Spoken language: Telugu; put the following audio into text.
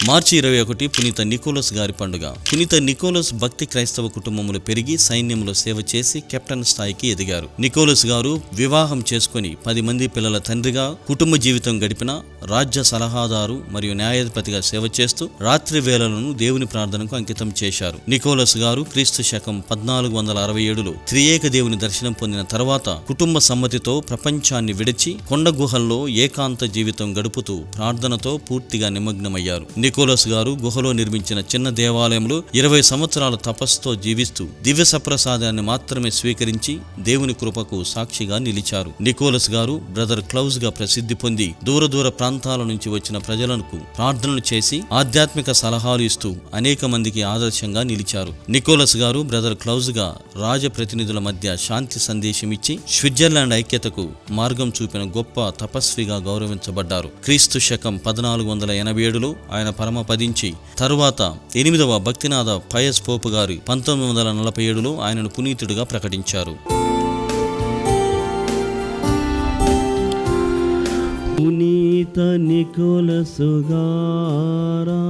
మార్చి 21 పునీత నికోలస్ గారి పండుగ. పునీత నికోలస్ భక్తి క్రైస్తవ కుటుంబములు పెరిగి సైన్యంలో సేవ చేసి కెప్టెన్ స్థాయికి ఎదిగారు. నికోలస్ గారు వివాహం చేసుకుని 10 మంది పిల్లల తండ్రిగా కుటుంబ జీవితం గడిపిన రాజ్య సలహాదారు మరియు న్యాయాధిపతిగా సేవ చేస్తూ రాత్రి వేళలను దేవుని ప్రార్థనకు అంకితం చేశారు. నికోలస్ గారు క్రీస్తు శకం 1467లో త్రియేక దేవుని దర్శనం పొందిన తర్వాత కుటుంబ సమ్మతితో ప్రపంచాన్ని విడిచి కొండ గుహల్లో ఏకాంత జీవితం గడుపుతూ ప్రార్థనతో పూర్తిగా నిమగ్నమయ్యారు. నికోలస్ గారు గుహలో నిర్మించిన చిన్న దేవాలయంలో 20 సంవత్సరాల తపస్సుతో జీవిస్తూ దివ్య సప్రసాదాన్ని మాత్రమే స్వీకరించి దేవుని కృపకు సాక్షిగా నిలిచారు. నికోలస్ గారు బ్రదర్ క్లౌజ్ గా ప్రసిద్ధి పొంది దూర ప్రాంతాల నుంచి వచ్చిన ప్రజలకు ప్రార్థనలు చేసి ఆధ్యాత్మిక సలహాలు ఇస్తూ అనేక మందికి ఆదర్శంగా నిలిచారు. నికోలస్ గారు బ్రదర్ క్లౌజ్ గా రాజప్రతినిధుల మధ్య శాంతి సందేశం ఇచ్చి స్విట్జర్లాండ్ ఐక్యతకు మార్గం చూపిన గొప్ప తపస్విగా గౌరవించబడ్డారు. క్రీస్తు శకం 1487లో ఆయన పరమపదించి తరువాత 8వ భక్తినాథ పయస్ పోపు గారు 1947లో ఆయనను పునీతుడిగా ప్రకటించారు. పునీత నికోలసు గారా